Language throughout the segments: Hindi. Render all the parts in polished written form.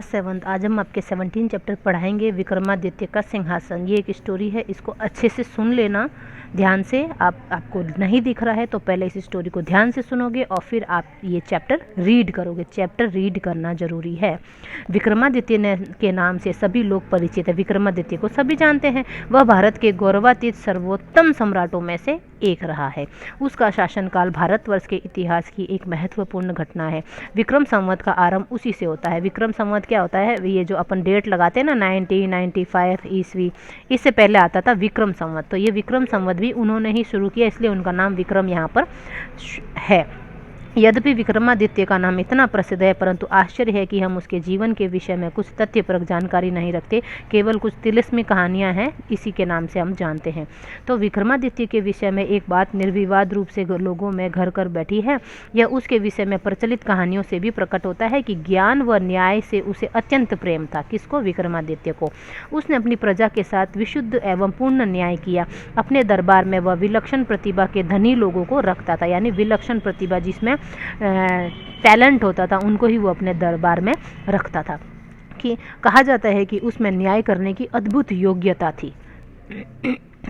सेवंथ आज हम आपके 17 चैप्टर पढ़ाएंगे विक्रमादित्य का सिंहासन। ये एक स्टोरी है, इसको अच्छे से सुन लेना ध्यान से। आपको नहीं दिख रहा है तो पहले इस स्टोरी को ध्यान से सुनोगे और फिर आप ये चैप्टर रीड करोगे। चैप्टर रीड करना जरूरी है। विक्रमादित्य के नाम से सभी लोग परिचित है। विक्रमादित्य को सभी जानते हैं। वह भारत के गौरवातीत सर्वोत्तम सम्राटों में से एक रहा है। उसका शासनकाल भारतवर्ष के इतिहास की एक महत्वपूर्ण घटना है। विक्रम संवत का आरंभ उसी से होता है। विक्रम संवत क्या होता है? ये जो अपन डेट लगाते हैं ना 1995 ईस्वी, इससे पहले आता था विक्रम संवत। तो ये विक्रम संवत भी उन्होंने ही शुरू किया, इसलिए उनका नाम विक्रम यहाँ पर है। यद्यपि विक्रमादित्य का नाम इतना प्रसिद्ध है, परंतु आश्चर्य है कि हम उसके जीवन के विषय में कुछ तथ्यपरक जानकारी नहीं रखते। केवल कुछ तिलिस्मी कहानियां हैं, इसी के नाम से हम जानते हैं। तो विक्रमादित्य के विषय में एक बात निर्विवाद रूप से लोगों में घर कर बैठी है। यह उसके विषय में प्रचलित कहानियों से भी प्रकट होता है कि ज्ञान व न्याय से उसे अत्यंत प्रेम था। किसको? विक्रमादित्य को। उसने अपनी प्रजा के साथ विशुद्ध एवं पूर्ण न्याय किया। अपने दरबार में वह विलक्षण प्रतिभा के धनी लोगों को रखता था, यानी विलक्षण प्रतिभा जिसमें टैलेंट होता था उनको ही वो अपने दरबार में रखता था। कि कहा जाता है कि उसमें न्याय करने की अद्भुत योग्यता थी।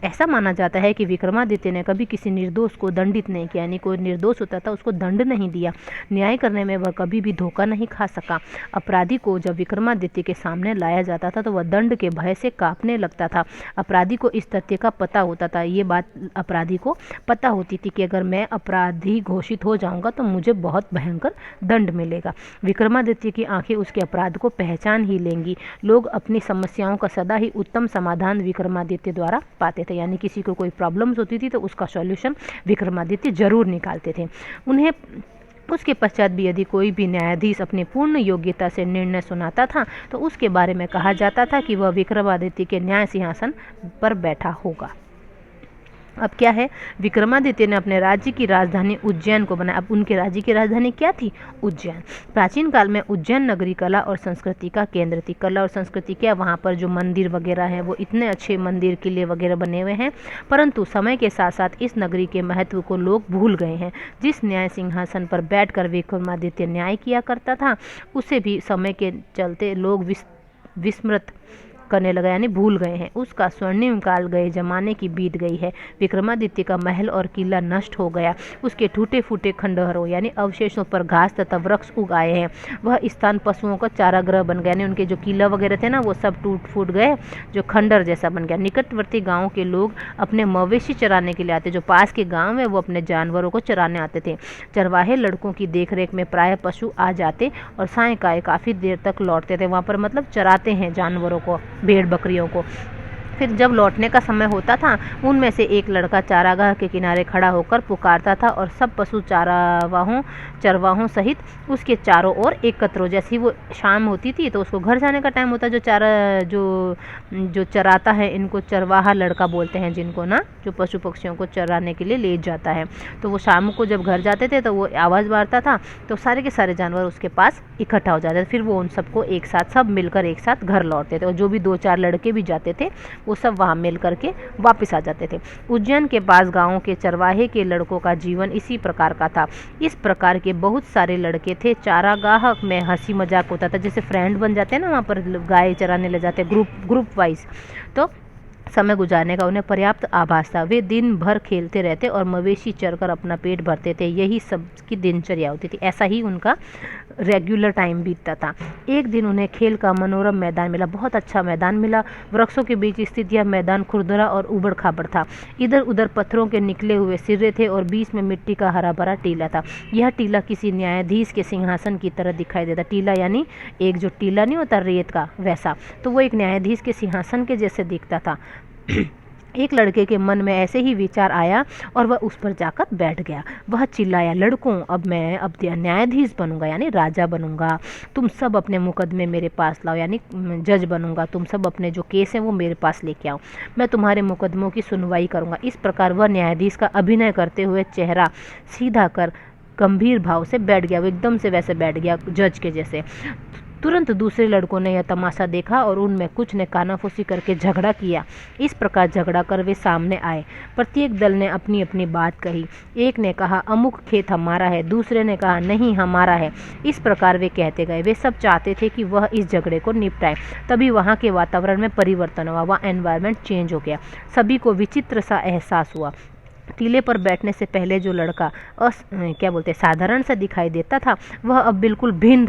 ऐसा माना जाता है कि विक्रमादित्य ने कभी किसी निर्दोष को दंडित नहीं किया, यानी कोई निर्दोष होता था उसको दंड नहीं दिया। न्याय करने में वह कभी भी धोखा नहीं खा सका। अपराधी को जब विक्रमादित्य के सामने लाया जाता था तो वह दंड के भय से कांपने लगता था। अपराधी को इस तथ्य का पता होता था, ये बात अपराधी को पता होती थी कि अगर मैं अपराधी घोषित हो जाऊंगा तो मुझे बहुत भयंकर दंड मिलेगा। विक्रमादित्य की आंखें उसके अपराध को पहचान ही लेंगी। लोग अपनी समस्याओं का सदा ही उत्तम समाधान विक्रमादित्य द्वारा पाते थे, यानी किसी को कोई प्रॉब्लम्स होती थी तो उसका सॉल्यूशन विक्रमादित्य जरूर निकालते थे। उन्हें उसके पश्चात भी यदि कोई भी न्यायाधीश अपनी पूर्ण योग्यता से निर्णय सुनाता था तो उसके बारे में कहा जाता था कि वह विक्रमादित्य के न्याय सिंहासन पर बैठा होगा। अब क्या है? विक्रमादित्य ने अपने राज्य की राजधानी उज्जैन को बनाया। अब उनके राज्य की राजधानी क्या थी? उज्जैन। प्राचीन काल में उज्जैन नगरी कला और संस्कृति का केंद्र थी। कला और संस्कृति क्या? वहाँ पर जो मंदिर वगैरह हैं वो इतने अच्छे मंदिर किले वगैरह बने हुए हैं, परंतु समय के साथ साथ इस नगरी के महत्व को लोग भूल गए हैं। जिस न्याय सिंहासन पर बैठकर विक्रमादित्य न्याय किया करता था उसे भी समय के चलते लोग विस्मृत करने लगा, यानी भूल गए हैं। उसका स्वर्णिम काल गए जमाने की बीत गई है। विक्रमादित्य का महल और किला नष्ट हो गया। उसके टूटे फूटे खंडहरों यानी अवशेषों पर घास तथा वृक्ष उग आए हैं। वह स्थान पशुओं का चारागृह बन गया, यानी उनके जो किला वगैरह थे ना वो सब टूट फूट गए, जो खंडहर जैसा बन गया। निकटवर्ती गाँव के लोग अपने मवेशी चराने के लिए आते, जो पास के गाँव है वो अपने जानवरों को चराने आते थे। चरवाहे लड़कों की देखरेख में प्राय पशु आ जाते और सायंकाल काफ़ी देर तक लौटते थे। वहाँ पर मतलब चराते हैं जानवरों को, भेड़ बकरियों को। फिर जब लौटने का समय होता था उनमें से एक लड़का चारागाह के किनारे खड़ा होकर पुकारता था और सब पशु चरवाहों सहित उसके चारों ओर एकत्र हो। जैसे ही वो शाम होती थी तो उसको घर जाने का टाइम होता, जो चराता है, इनको चरवाहा लड़का बोलते हैं, जिनको ना जो पशु पक्षियों को चराने के लिए ले जाता है। तो वो शाम को जब घर जाते थे तो वो आवाज़ मारता था तो सारे के सारे जानवर उसके पास इकट्ठा हो जाते थे। फिर वो उन सबको एक साथ सब मिलकर एक साथ घर लौटते थे और जो भी 2-4 लड़के भी जाते थे वो सब वहाँ मिल करके वापस आ जाते थे। उज्जैन के पास गाँव के चरवाहे के लड़कों का जीवन इसी प्रकार का था। इस प्रकार के बहुत सारे लड़के थे। चारागाह में हंसी मजाक होता था, जैसे फ्रेंड बन जाते हैं ना, वहाँ पर गाय चराने ले जाते हैं ग्रुप वाइज, तो समय गुजारने का उन्हें पर्याप्त आभास था। वे दिन भर खेलते रहते और मवेशी चरकर अपना पेट भरते थे। यही सबकी दिनचर्या होती थी। ऐसा ही उनका रेगुलर टाइम बीतता था। एक दिन उन्हें खेल का मनोरम मैदान मिला, बहुत अच्छा मैदान मिला। वृक्षों के बीच स्थित यह मैदान खुरदरा और उबड़ खाबड़ था। इधर उधर पत्थरों के निकले हुए सिरे थे और बीच में मिट्टी का हरा भरा टीला था। यह टीला किसी न्यायाधीश के सिंहासन की तरह दिखाई देता। टीला यानी एक जो टीला नहीं होता रेत का, वैसा। तो वो एक न्यायाधीश के सिंहासन के जैसे दिखता था। एक लड़के के मन में ऐसे ही विचार आया और वह उस पर जाकर बैठ गया। वह चिल्लाया, लड़कों, अब न्यायाधीश बनूंगा, यानी राजा बनूंगा। तुम सब अपने मुकदमे मेरे पास लाओ, यानी जज बनूंगा। तुम सब अपने जो केस हैं वो मेरे पास लेके आओ, मैं तुम्हारे मुकदमों की सुनवाई करूंगा। इस प्रकार वह न्यायाधीश का अभिनय करते हुए चेहरा सीधा कर गंभीर भाव से बैठ गया। वो एकदम से वैसे बैठ गया जज के जैसे। तुरंत दूसरे लड़कों ने यह तमाशा देखा और उनमें कुछ ने कानाफूसी करके झगड़ा किया। इस प्रकार झगड़ा कर वे सामने आए। प्रत्येक दल ने अपनी अपनी बात कही। एक ने कहा अमुक खेत हमारा है, दूसरे ने कहा नहीं हमारा है। इस प्रकार वे कहते गए। वे सब चाहते थे कि वह इस झगड़े को निपटाए। तभी वहाँ के वातावरण में परिवर्तन हुआ। वह एनवायरनमेंट चेंज हो गया। सभी को विचित्र सा एहसास हुआ। टीले पर बैठने से पहले जो लड़का साधारण सा दिखाई देता था, वह अब बिल्कुल भिन्न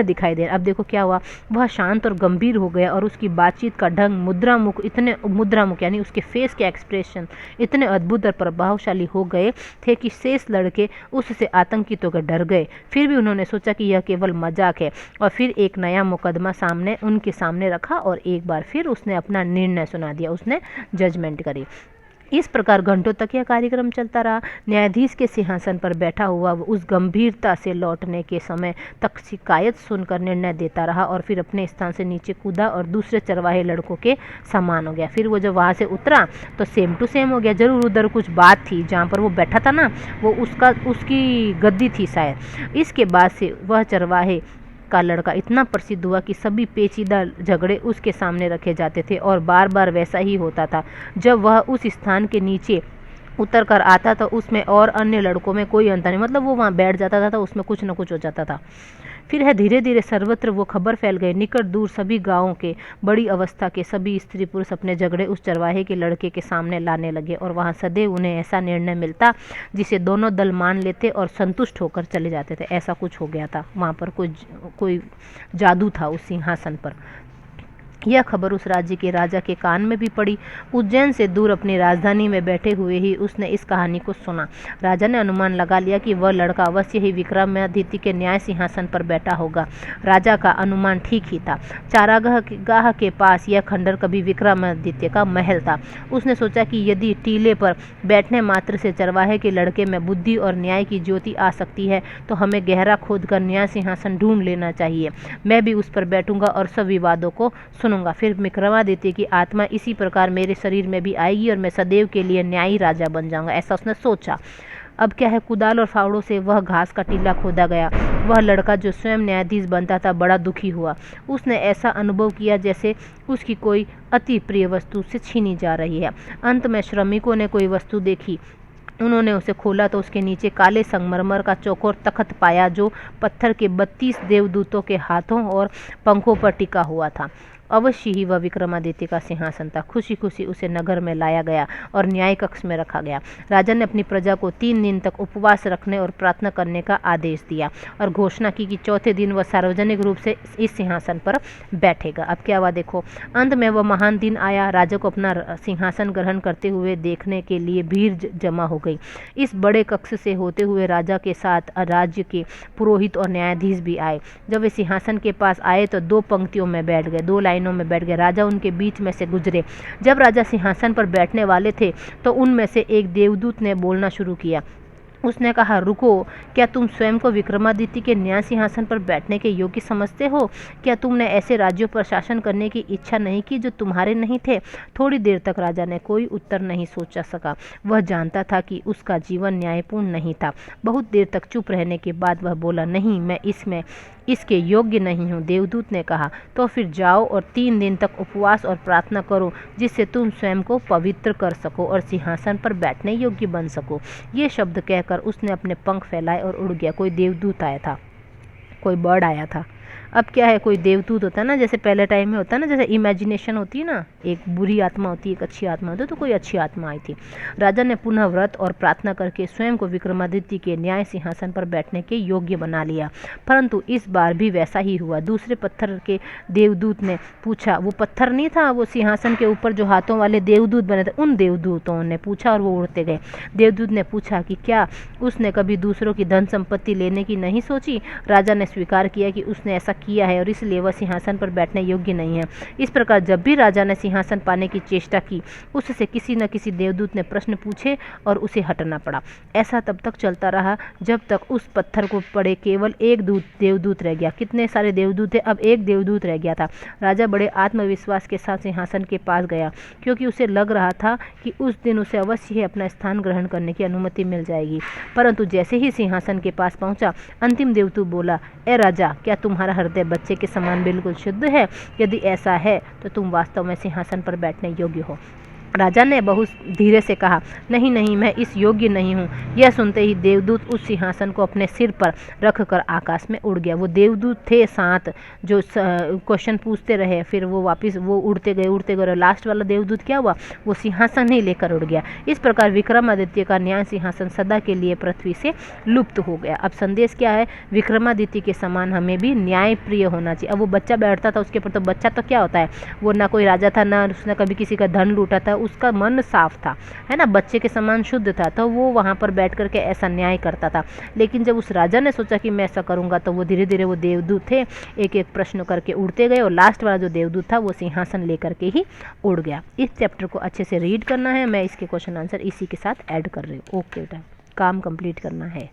दिखाई दे। अब देखो क्या हुआ, वह शांत और गंभीर हो गया और उसकी बातचीत का ढंग, मुद्रामुख यानी उसके फेस के एक्सप्रेशन इतने अद्भुत और प्रभावशाली हो गए थे कि शेष लड़के उससे आतंकित होकर डर गए। फिर भी उन्होंने सोचा कि यह केवल मजाक है और फिर एक नया मुकदमा उनके सामने रखा और एक बार फिर उसने अपना निर्णय सुना दिया। उसने जजमेंट करी। इस प्रकार घंटों तक यह कार्यक्रम चलता रहा। न्यायाधीश के सिंहासन पर बैठा हुआ उस गंभीरता से लौटने के समय तक शिकायत सुनकर निर्णय देता रहा और फिर अपने स्थान से नीचे कूदा और दूसरे चरवाहे लड़कों के समान हो गया। फिर वो जब वहाँ से उतरा तो सेम टू सेम हो गया। जरूर उधर कुछ बात थी, जहाँ पर वो बैठा था ना, वो उसकी गद्दी थी शायद। इसके बाद से वह चरवाहे का लड़का इतना प्रसिद्ध हुआ कि सभी पेचीदा झगड़े उसके सामने रखे जाते थे और बार बार वैसा ही होता था। जब वह उस स्थान के नीचे उतर कर आता था उसमें और अन्य लड़कों में कोई अंतर नहीं, मतलब वो वहाँ बैठ जाता था तो उसमें कुछ न कुछ हो जाता था। फिर है धीरे धीरे सर्वत्र वो खबर फैल गई। निकट दूर सभी गांवों के बड़ी अवस्था के सभी स्त्री पुरुष अपने झगड़े उस चरवाहे के लड़के के सामने लाने लगे और वहाँ सदैव उन्हें ऐसा निर्णय मिलता जिसे दोनों दल मान लेते और संतुष्ट होकर चले जाते थे। ऐसा कुछ हो गया था वहाँ पर, कोई जादू था उस सिंहासन पर। यह खबर उस राज्य के राजा के कान में भी पड़ी। उज्जैन से दूर अपनी राजधानी में बैठे हुए ही उसने इस कहानी को सुना। राजा ने अनुमान लगा लिया कि वह लड़का अवश्य ही विक्रमादित्य के न्याय सिंहासन पर बैठा होगा। राजा का अनुमान ठीक ही था। चारागाह के पास यह खंडर कभी विक्रमादित्य का महल था। उसने सोचा कि यदि टीले पर बैठने मात्र से चरवाहे के लड़के में बुद्धि और न्याय की ज्योति आ सकती है तो हमें गहरा खोद कर न्याय सिंहासन ढूंढ लेना चाहिए। मैं भी उस पर बैठूंगा और सब विवादों को सुनूंगा। फिर विक्रमादित्य की आत्मा इसी प्रकार मेरे शरीर में भी आएगी और मैं सदैव के लिए न्यायी राजा बन जाऊंगा। ऐसा उसने सोचा। अब क्या है, कुदाल और फावड़ों से वह घास का टीला खोदा गया। वह लड़का जो स्वयं न्यायाधीश बनता था बड़ा दुखी हुआ। उसने ऐसा अनुभव किया जैसे उसकी कोई अति प्रिय वस्तु से छीनी जा रही है। अंत में श्रमिकों ने कोई वस्तु देखी। उन्होंने उसे खोला तो उसके नीचे काले संगमरमर का चौकोर तख्त पाया जो पत्थर के 32 देवदूतों के हाथों और पंखों पर टिका हुआ था। अवश्य ही वह विक्रमादित्य का सिंहासन था। खुशी खुशी उसे नगर में लाया गया और न्याय कक्ष में रखा गया। राजा ने अपनी प्रजा को 3 दिन तक उपवास रखने और प्रार्थना करने का आदेश दिया और घोषणा की कि चौथे दिन वह सार्वजनिक रूप से इस सिंहासन पर बैठेगा। अब क्या हुआ देखो, अंत में वह महान दिन आया। राजा को अपना सिंहासन ग्रहण करते हुए देखने के लिए भीड़ जमा हो गई। इस बड़े कक्ष से होते हुए राजा के साथ राज्य के पुरोहित और न्यायाधीश भी आए। जब वे सिंहासन के पास आए तो 2 पंक्तियों में बैठ गए, 2 लाइनों में बैठ गए। राजा उनके बीच में से गुजरे। जब राजा सिंहासन पर बैठने वाले थे तो उनमें से एक देवदूत ने बोलना शुरू किया। उसने कहा, रुको, क्या तुम स्वयं को विक्रमादित्य के न्याय सिंहासन पर बैठने के योग्य समझते हो? क्या तुमने ऐसे राज्यों पर शासन करने की इच्छा नहीं की जो तुम्हारे नहीं थे? थोड़ी देर तक राजा ने कोई उत्तर नहीं सोचा सका। वह जानता था कि उसका जीवन न्यायपूर्ण नहीं था। बहुत देर तक चुप रहने के बाद वह बोला, नहीं, मैं इसके योग्य नहीं हूँ। देवदूत ने कहा, तो फिर जाओ और 3 दिन तक उपवास और प्रार्थना करो जिससे तुम स्वयं को पवित्र कर सको और सिंहासन पर बैठने योग्य बन सको। ये शब्द कहकर उसने अपने पंख फैलाए और उड़ गया। कोई देवदूत आया था, कोई बर्ड आया था। अब क्या है, कोई देवदूत होता है ना, जैसे पहले टाइम में होता है ना, जैसे इमेजिनेशन होती है ना, एक बुरी आत्मा होती है, एक अच्छी आत्मा होती है, तो कोई अच्छी आत्मा आई थी। राजा ने पुनः व्रत और प्रार्थना करके स्वयं को विक्रमादित्य के न्याय सिंहासन पर बैठने के योग्य बना लिया। परंतु इस बार भी वैसा ही हुआ। दूसरे पत्थर के देवदूत ने पूछा, वो पत्थर नहीं था, वो सिंहासन के ऊपर जो हाथों वाले देवदूत बने थे, उन देवदूतों ने पूछा और वो उड़ते गए। देवदूत ने पूछा कि क्या उसने कभी दूसरों की धन संपत्ति लेने की नहीं सोची? राजा ने स्वीकार किया कि उसने ऐसा किया है और इसलिए वह सिंहासन पर बैठने योग्य नहीं है। इस प्रकार जब भी राजा ने सिंहासन पाने की चेष्टा की, उससे किसी न किसी देवदूत ने प्रश्न पूछे और उसे हटना पड़ा। ऐसा तब तक चलता रहा जब तक उस पत्थर को पड़े केवल एक देवदूत रह गया। कितने सारे देवदूत थे, अब एक देवदूत रह गया था। राजा बड़े आत्मविश्वास के साथ सिंहासन के पास गया, क्योंकि उसे लग रहा था कि उस दिन उसे अवश्य ही अपना स्थान ग्रहण करने की अनुमति मिल जाएगी। परंतु जैसे ही सिंहासन के पास पहुंचा, अंतिम देवदूत बोला, ए राजा, क्या तुम्हारा हृदय बच्चे के समान बिल्कुल शुद्ध है? यदि ऐसा है तो तुम वास्तव में सिंहासन पर बैठने योग्य हो। राजा ने बहुत धीरे से कहा, नहीं नहीं, मैं इस योग्य नहीं हूँ। यह सुनते ही देवदूत उस सिंहासन को अपने सिर पर रखकर आकाश में उड़ गया। वो देवदूत थे 7 जो क्वेश्चन पूछते रहे, फिर वो वापस वो उड़ते गए और लास्ट वाला देवदूत क्या हुआ, वो सिंहासन ही लेकर उड़ गया। इस प्रकार विक्रमादित्य का न्याय सिंहासन सदा के लिए पृथ्वी से लुप्त हो गया। अब संदेश क्या है, विक्रमादित्य के समान हमें भी न्याय प्रिय होना चाहिए। अब वो बच्चा बैठता था उसके ऊपर, तो बच्चा तो क्या होता है, वो ना कोई राजा था, ना उसने कभी किसी का धन लूटा था, उसका मन साफ था, है ना, बच्चे के समान शुद्ध था, तो वो वहाँ पर बैठ करके ऐसा न्याय करता था। लेकिन जब उस राजा ने सोचा कि मैं ऐसा करूँगा, तो वो धीरे धीरे वो देवदूत थे एक एक प्रश्न करके उड़ते गए और लास्ट वाला जो देवदूत था वो सिंहासन लेकर के ही उड़ गया। इस चैप्टर को अच्छे से रीड करना है, मैं इसके क्वेश्चन आंसर इसी के साथ ऐड कर रही हूँ। ओके बेटा, काम कंप्लीट करना है।